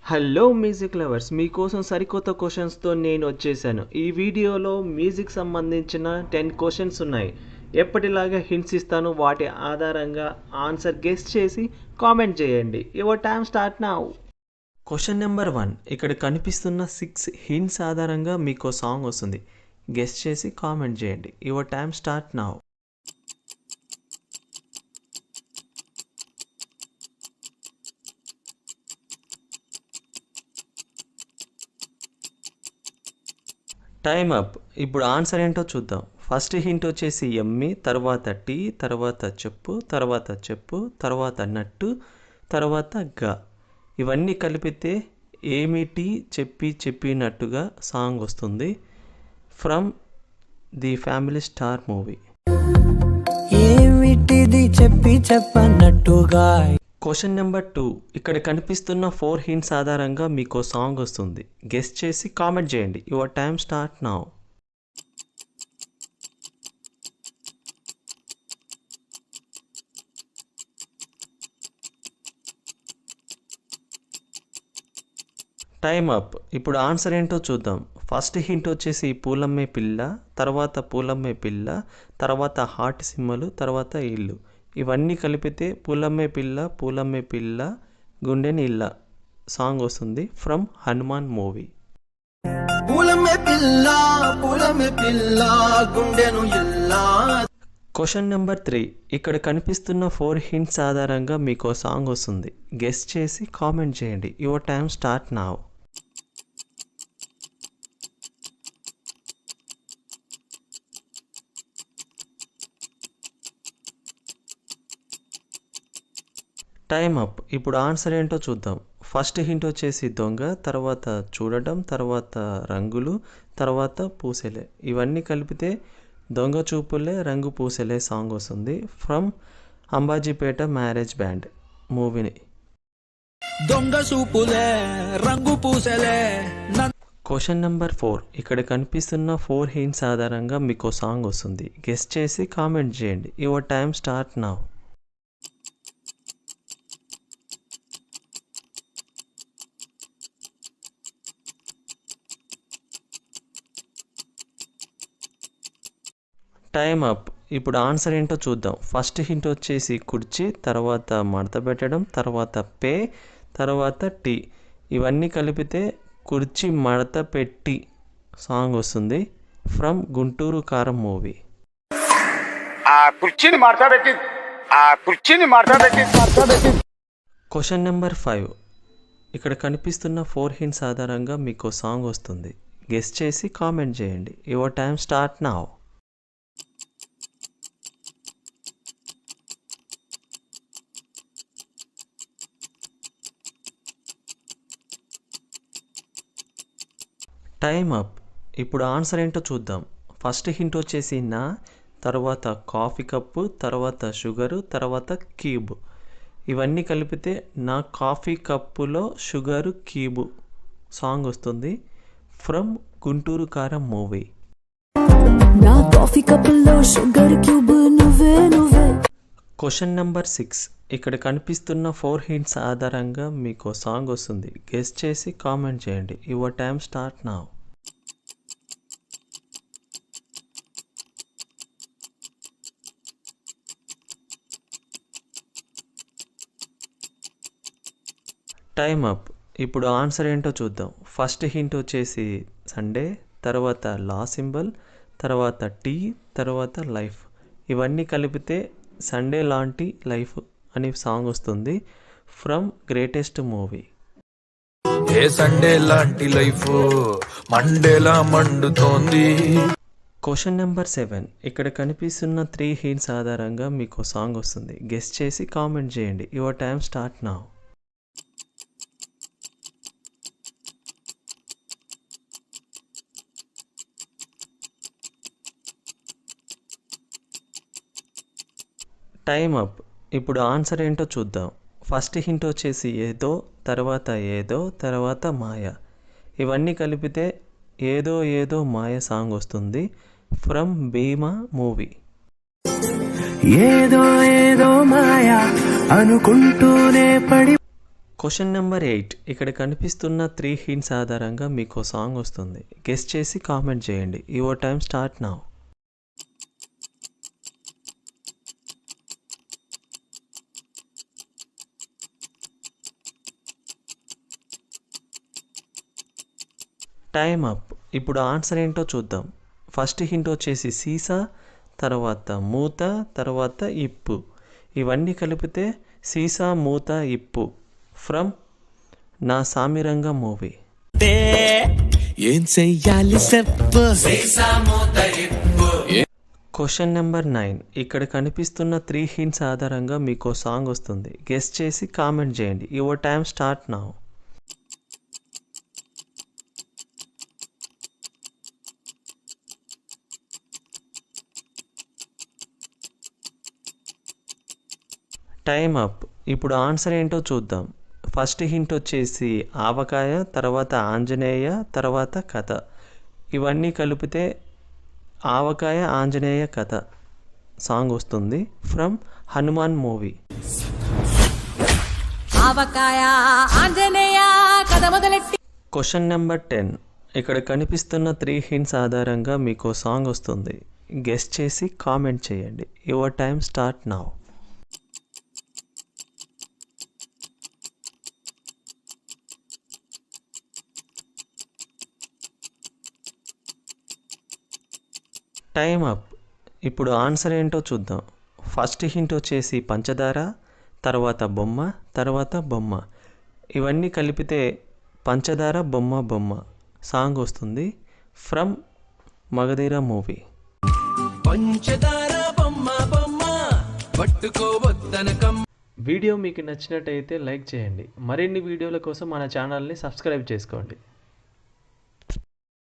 Hello music lovers, మీకోసం సరికొత్త క్వశ్చన్స్తో నేను వచ్చేసాను. ఈ వీడియోలో మ్యూజిక్ సంబంధించిన 10 క్వశ్చన్స్ ఉన్నాయి. ఎప్పటిలాగా హింట్స్ ఇస్తాను, వాటి ఆధారంగా ఆన్సర్ గెస్ చేసి కామెంట్ చేయండి. Your time start now. Question number 1. ఇక్కడ కనిపిస్తున్న 6 హింట్స్ ఆధారంగా మీకు సాంగ్ వస్తుంది. గెస్ చేసి కామెంట్ చేయండి. Your time start now. Time up. ఇప్పుడు ఆన్సర్ ఏంటో చూద్దాం. ఫస్ట్ హింట్ వచ్చేసి ఎమ్మి, తర్వాత టీ, తర్వాత చెప్పు, తర్వాత చెప్పు, తర్వాత నట్టు, తర్వాత గ. ఇవన్నీ కలిపితే ఏమిటి చెప్పినట్టుగా సాంగ్ వస్తుంది. From the family star movie. ఏమిటిది చెప్పన్నట్టుగా. Question number 2. ఇక్కడ కనిపిస్తున్న 4 హింట్స్ ఆధారంగా మీకు సాంగ్ వస్తుంది. గెస్ చేసి కామెంట్ చేయండి. Your time start now. Time up. ఇప్పుడు ఆన్సర్ ఏంటో చూద్దాం. ఫస్ట్ హింట్ వచ్చేసి పూలమ్మే పిల్ల, తర్వాత పూలమ్మే పిల్ల, తర్వాత హార్ట్ సింబలు, తర్వాత ఇల్లు. ఇవన్నీ కలిపితే పూలమ్మే పిల్ల గుండెని ఇల్ల సాంగ్ వస్తుంది. From Hanuman movie. Question number 3. ఇక్కడ కనిపిస్తున్న 4 హింట్స్ ఆధారంగా మీకు సాంగ్ వస్తుంది. గెస్ చేసి కామెంట్ చేయండి. Your time start now. Time up. ఇప్పుడు ఆన్సర్ ఏంటో చూద్దాం. ఫస్ట్ హింట్ వచ్చేసి దొంగ, తర్వాత చూడటం, తర్వాత రంగులు, తర్వాత పూసెలే. ఇవన్నీ కలిపితే దొంగ చూపులే రంగు పూసెలే సాంగ్ వస్తుంది. ఫ్రమ్ అంబాజీపేట మ్యారేజ్ బ్యాండ్ మూవీని. దొంగ చూపులే రంగు పూసెలే. Question number 4. ఇక్కడ కనిపిస్తున్న 4 హింట్స్ ఆధారంగా మీకు సాంగ్ వస్తుంది. గెస్ చేసి కామెంట్ చేయండి. Your time start now. Time up. ఇప్పుడు ఆన్సర్ ఏంటో చూద్దాం. ఫస్ట్ హింట్ వచ్చేసి కుర్చీ, తర్వాత మడత పెట్టడం, తర్వాత పే, తర్వాత టీ. ఇవన్నీ కలిపితే కుర్చీ మడత పెట్టి సాంగ్ వస్తుంది. ఫ్రమ్ గుంటూరు కారం మూవీ. Question number 5. ఇక్కడ కనిపిస్తున్న 4 హింట్స్ ఆధారంగా మీకు సాంగ్ వస్తుంది. గెస్ చేసి కామెంట్ చేయండి. Your time start now. Time up. ఇప్పుడు ఆన్సర్ ఏంటో చూద్దాం. ఫస్ట్ హింట్ వచ్చేసి నా, తర్వాత కాఫీ కప్పు, తర్వాత షుగరు, తర్వాత క్యూబ్. ఇవన్నీ కలిపితే నా కాఫీ కప్పులో షుగరు క్యూబ్ సాంగ్ వస్తుంది. ఫ్రమ్ గుంటూరు కారం మూవీ. Question number 6. ఇక్కడ కనిపిస్తున్న 4 హింట్స్ ఆధారంగా మీకు సాంగ్ వస్తుంది. గెస్ చేసి కామెంట్ చేయండి. Your time start now. Time up. ఇప్పుడు ఆన్సర్ ఏంటో చూద్దాం. ఫస్ట్ హింట్ వచ్చేసి సండే, తర్వాత లా సింబల్, తర్వాత టీ, తర్వాత లైఫ్. ఇవన్నీ కలిపితే సండే లాంటి లైఫ్ అని సాంగ్ వస్తుంది. From greatest movie. ఏ సండే లాంటి లైఫ్ మండేలా మండుతోంది. Question number 7. ఇక్కడ కనిపిస్తున్న 3 హింట్స్ ఆధారంగా మీకు సాంగ్ వస్తుంది. గెస్ చేసి కామెంట్ చేయండి. Your time start now. Time up. ఇప్పుడు ఆన్సర్ ఏంటో చూద్దాం. ఫస్ట్ హింట్ వచ్చేసి ఏదో, తర్వాత ఏదో, తర్వాత మాయ. ఇవన్నీ కలిపితే ఏదో ఏదో మాయ సాంగ్ వస్తుంది. From Bhima movie. ఏదో ఏదో మాయ అనుకుంటూనే పడి. క్వశ్చన్ నెంబర్ 8 ఇక్కడ కనిపిస్తున్న 3 హింట్స్ ఆధారంగా మీకు సాంగ్ వస్తుంది. గెస్ చేసి కామెంట్ చేయండి. Your time start now. Time up. ఇప్పుడు ఆన్సర్ ఏంటో చూద్దాం. ఫస్ట్ హింట్ వచ్చేసి సీసా, తర్వాత మూత, తర్వాత ఇప్పు. ఇవన్నీ కలిపితే సీసా మూత ఇప్పు ఫ్రమ్ నా సామిరంగ మూవీ. క్వశ్చన్ నెంబర్ 9 ఇక్కడ కనిపిస్తున్న 3 హింట్స్ ఆధారంగా మీకు సాంగ్ వస్తుంది. గెస్ చేసి కామెంట్ చేయండి. Your time start now. Time up. ఇప్పుడు ఆన్సర్ ఏంటో చూద్దాం. ఫస్ట్ హింట్ వచ్చేసి ఆవకాయ, తర్వాత ఆంజనేయ, తర్వాత కథ. ఇవన్నీ కలిపితే ఆవకాయ ఆంజనేయ కథ సాంగ్ వస్తుంది from Hanuman movie. Question number 10 ఇక్కడ కనిపిస్తున్న 3 హింట్స్ ఆధారంగా మీకు సాంగ్ వస్తుంది. గెస్ చేసి కామెంట్ చేయండి. Your time start now. Time up. ఇప్పుడు ఆన్సర్ ఏంటో చూద్దాం. ఫస్ట్ హింట్ వచ్చేసి పంచదార, తర్వాత బొమ్మ, తర్వాత బొమ్మ. ఇవన్నీ కలిపితే పంచదార బొమ్మ బొమ్మ సాంగ్ వస్తుంది ఫ్రమ్ మగధీర మూవీ. వీడియో మీకు నచ్చినట్టయితే లైక్ చేయండి. మరిన్ని వీడియోల కోసం మన ఛానల్ని సబ్స్క్రైబ్ చేసుకోండి.